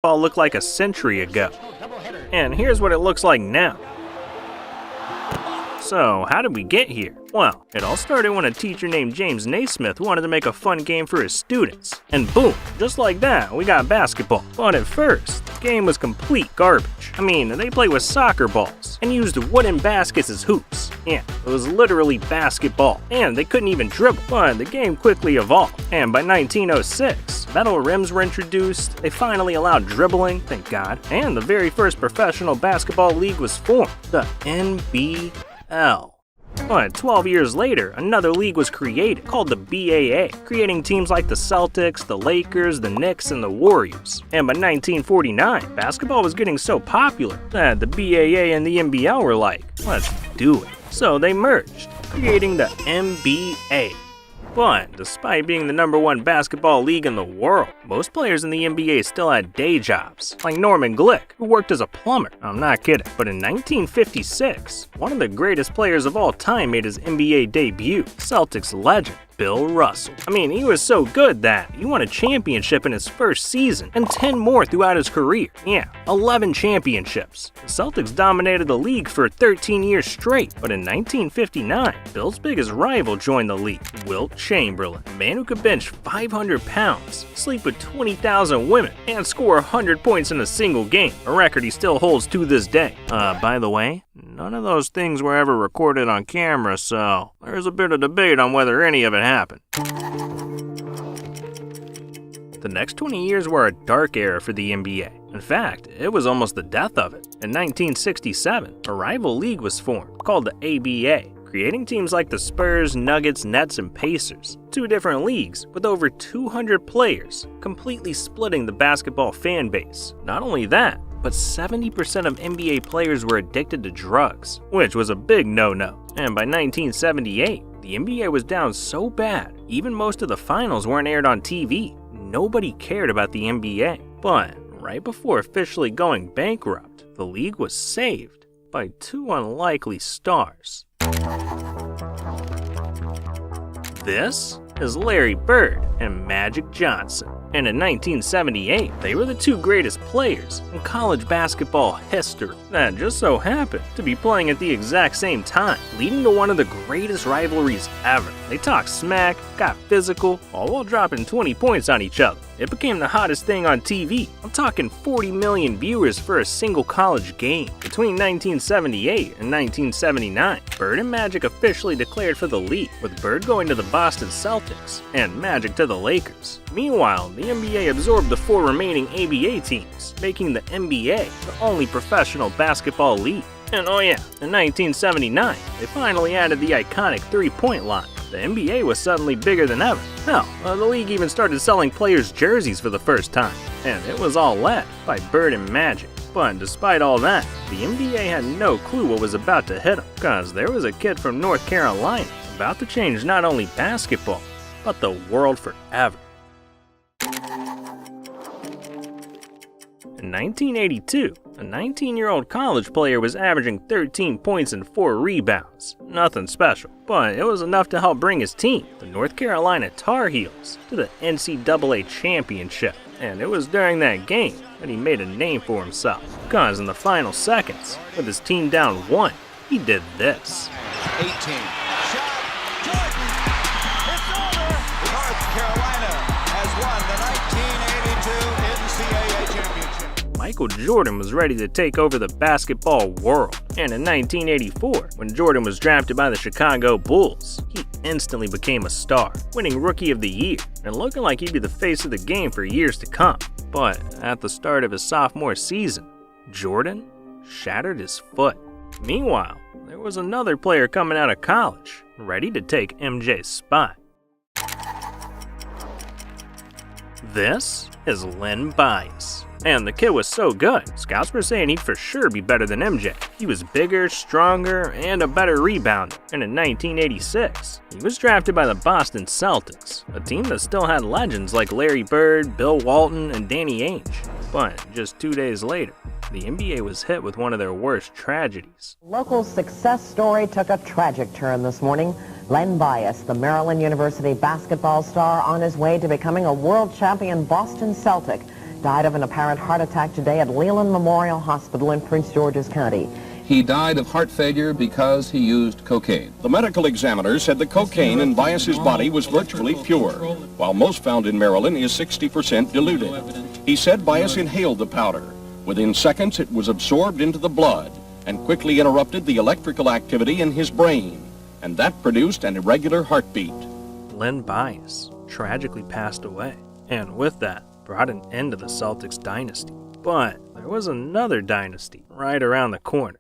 basketball looked like a century ago. And here's what it looks like now. So, how did we get here? Well, it all started when a teacher named James Naismith wanted to make a fun game for his students. And boom, just like that, we got basketball. But at first, the game was complete garbage. I mean, they played with soccer balls and used wooden baskets as hoops. Yeah, it was literally basketball. And they couldn't even dribble. But the game quickly evolved. And by 1906, metal rims were introduced. They finally allowed dribbling, thank God. And the very first professional basketball league was formed, the NBA. But 12 years later, another league was created called the BAA, creating teams like the Celtics, the Lakers, the Knicks, and the Warriors. And by 1949, basketball was getting so popular that the BAA and the NBL were like, let's do it. So they merged, creating the NBA. But despite being the #1 basketball league in the world, most players in the NBA still had day jobs, like Norman Glick, who worked as a plumber. I'm not kidding. But in 1956, one of the greatest players of all time made his NBA debut, Celtics legend Bill Russell. I mean, he was so good that he won a championship in his first season and 10 more throughout his career. Yeah, 11 championships. The Celtics dominated the league for 13 years straight, but in 1959, Bill's biggest rival joined the league, Wilt Chamberlain, a man who could bench 500 pounds, sleep with 20,000 women, and score 100 points in a single game, a record he still holds to this day. By the way, none of those things were ever recorded on camera, so there's a bit of debate on whether any of it happened. The next 20 years were a dark era for the NBA. In fact, it was almost the death of it. In 1967, a rival league was formed called the ABA, creating teams like the Spurs, Nuggets, Nets, and Pacers. 2 different leagues with over 200 players, completely splitting the basketball fan base. Not only that, but 70% of NBA players were addicted to drugs, which was a big no-no. And by 1978, the NBA was down so bad, even most of the finals weren't aired on TV. Nobody cared about the NBA. But right before officially going bankrupt, the league was saved by 2 unlikely stars. This is Larry Bird and Magic Johnson. And in 1978, they were the 2 greatest players in college basketball history that just so happened to be playing at the exact same time, leading to one of the greatest rivalries ever. They talked smack, got physical, all while dropping 20 points on each other. It became the hottest thing on TV. I'm talking 40 million viewers for a single college game. Between 1978 and 1979, Bird and Magic officially declared for the league, with Bird going to the Boston Celtics and Magic to the Lakers. Meanwhile, the NBA absorbed the 4 remaining ABA teams, making the NBA the only professional basketball league. And oh yeah, in 1979, they finally added the iconic 3-point line. The NBA was suddenly bigger than ever. Hell, the league even started selling players' jerseys for the first time. And it was all led by Bird and Magic. But despite all that, the NBA had no clue what was about to hit them, because there was a kid from North Carolina about to change not only basketball, but the world forever. In 1982, a 19-year-old college player was averaging 13 points and 4 rebounds. Nothing special, but it was enough to help bring his team, the North Carolina Tar Heels, to the NCAA championship. And it was during that game that he made a name for himself, because in the final seconds, with his team down 1, he did this. 18. Shot. Jordan. It's over. North Carolina has won the 1982 NCAA championship. Michael Jordan was ready to take over the basketball world. And in 1984, when Jordan was drafted by the Chicago Bulls, he instantly became a star, winning Rookie of the Year and looking like he'd be the face of the game for years to come. But at the start of his sophomore season, Jordan shattered his foot. Meanwhile, there was another player coming out of college, ready to take MJ's spot. This is Len Bias. And the kid was so good, scouts were saying he'd for sure be better than MJ. He was bigger, stronger, and a better rebounder. And in 1986, he was drafted by the Boston Celtics, a team that still had legends like Larry Bird, Bill Walton, and Danny Ainge. But just 2 days later, the NBA was hit with one of their worst tragedies. Local success story took a tragic turn this morning. Len Bias, the Maryland University basketball star on his way to becoming a world champion Boston Celtic, died of an apparent heart attack today at Leland Memorial Hospital in Prince George's County. He died of heart failure because he used cocaine. The medical examiner said the cocaine in Bias's body was virtually pure, while most found in Maryland is 60% diluted. He said Bias inhaled the powder. Within seconds, it was absorbed into the blood and quickly interrupted the electrical activity in his brain, and that produced an irregular heartbeat. Len Bias tragically passed away, and with that, brought an end to the Celtics dynasty. But there was another dynasty right around the corner.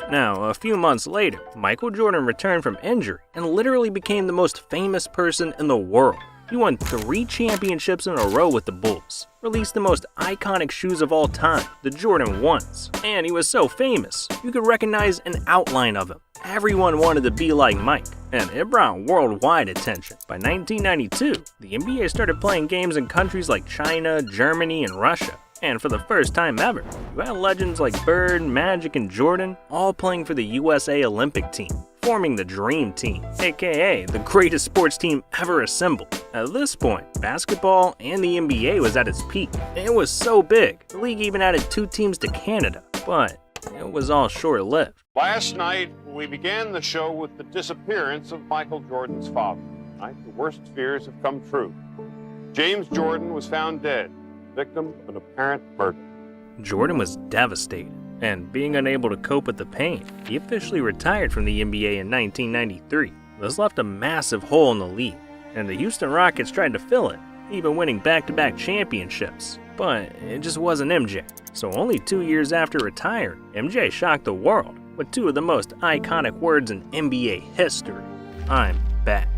Now, a few months later, Michael Jordan returned from injury and literally became the most famous person in the world. He won 3 championships in a row with the Bulls, released the most iconic shoes of all time, the Jordan 1s, and he was so famous, you could recognize an outline of him. Everyone wanted to be like Mike, and it brought worldwide attention. By 1992, the NBA started playing games in countries like China, Germany, and Russia. And for the first time ever, you had legends like Bird, Magic, and Jordan all playing for the USA Olympic team, forming the Dream Team, aka the greatest sports team ever assembled. At this point, basketball and the NBA was at its peak. It was so big, the league even added 2 teams to Canada, but it was all short-lived. Last night, we began the show with the disappearance of Michael Jordan's father. Tonight, the worst fears have come true. James Jordan was found dead, victim of an apparent murder. Jordan was devastated, and being unable to cope with the pain, he officially retired from the NBA in 1993. This left a massive hole in the league, and the Houston Rockets tried to fill it, even winning back-to-back championships. But it just wasn't MJ. So only 2 years after retiring, MJ shocked the world with 2 of the most iconic words in NBA history: "I'm back."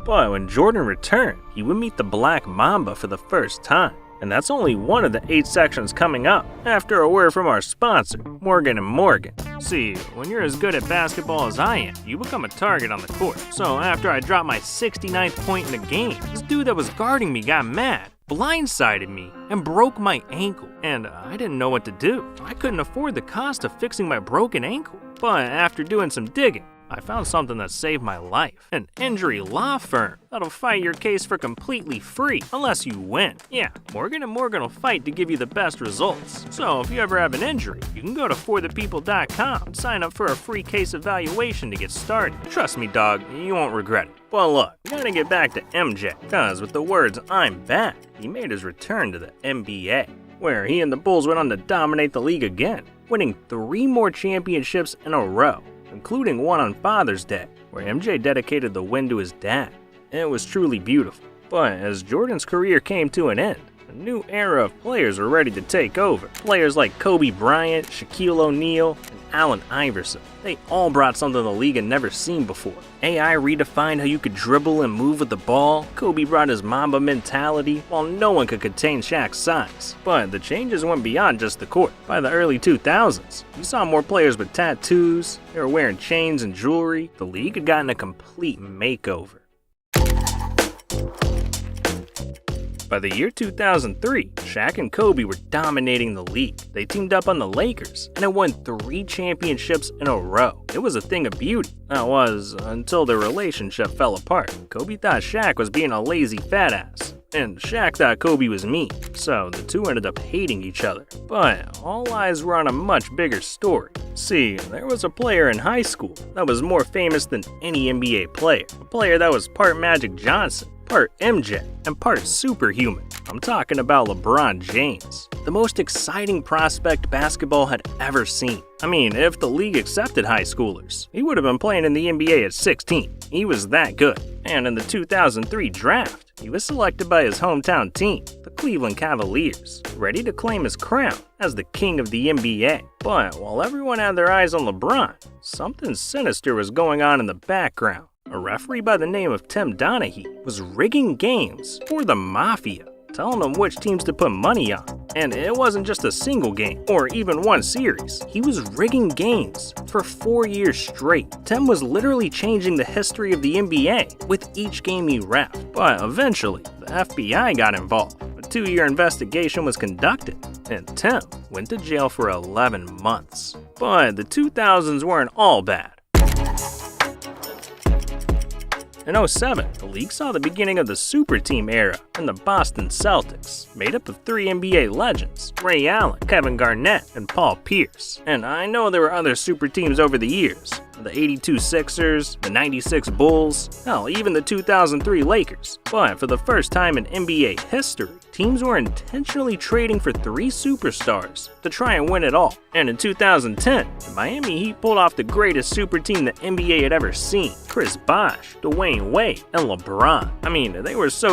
But when Jordan returned, he would meet the Black Mamba for the first time. And that's only one of the 8 sections coming up, after a word from our sponsor, Morgan & Morgan. See, when you're as good at basketball as I am, you become a target on the court. So after I dropped my 69th point in the game, this dude that was guarding me got mad, blindsided me, and broke my ankle. And I didn't know what to do. I couldn't afford the cost of fixing my broken ankle. But after doing some digging, I found something that saved my life. An injury law firm that'll fight your case for completely free unless you win. Yeah, Morgan & Morgan will fight to give you the best results. So if you ever have an injury, you can go to forthepeople.com and sign up for a free case evaluation to get started. Trust me, dog, you won't regret it. Well, look, we gotta get back to MJ, cause with the words "I'm back," he made his return to the NBA, where he and the Bulls went on to dominate the league again, winning 3 more championships in a row, including one on Father's Day, where MJ dedicated the win to his dad. It was truly beautiful. But as Jordan's career came to an end, a new era of players were ready to take over. Players like Kobe Bryant, Shaquille O'Neal, and Allen Iverson. They all brought something the league had never seen before. AI redefined how you could dribble and move with the ball. Kobe brought his Mamba mentality, while no one could contain Shaq's size. But the changes went beyond just the court. By the early 2000s, you saw more players with tattoos, they were wearing chains and jewelry. The league had gotten a complete makeover. By the year 2003, Shaq and Kobe were dominating the league. They teamed up on the Lakers, and it won 3 championships in a row. It was a thing of beauty. That was, until their relationship fell apart. Kobe thought Shaq was being a lazy fat ass, and Shaq thought Kobe was mean, so the two ended up hating each other. But all eyes were on a much bigger story. See, there was a player in high school that was more famous than any NBA player. A player that was part Magic Johnson, part MJ, and part superhuman. I'm talking about LeBron James, the most exciting prospect basketball had ever seen. I mean, if the league accepted high schoolers, he would have been playing in the NBA at 16. He was that good. And in the 2003 draft, he was selected by his hometown team, the Cleveland Cavaliers, ready to claim his crown as the king of the NBA. But while everyone had their eyes on LeBron, something sinister was going on in the background. A referee by the name of Tim Donaghy was rigging games for the Mafia, telling them which teams to put money on. And it wasn't just a single game, or even one series. He was rigging games for 4 years straight. Tim was literally changing the history of the NBA with each game he reffed. But eventually, the FBI got involved. A 2-year investigation was conducted, and Tim went to jail for 11 months. But the 2000s weren't all bad. In 07, the league saw the beginning of the super team era and the Boston Celtics, made up of 3 NBA legends, Ray Allen, Kevin Garnett, and Paul Pierce. And I know there were other super teams over the years, the 82 Sixers, the 96 Bulls, hell, even the 2003 Lakers. But for the first time in NBA history, teams were intentionally trading for 3 superstars to try and win it all. And in 2010, the Miami Heat pulled off the greatest super team the NBA had ever seen. Chris Bosh, Dwayne Wade, and LeBron. I mean, they were so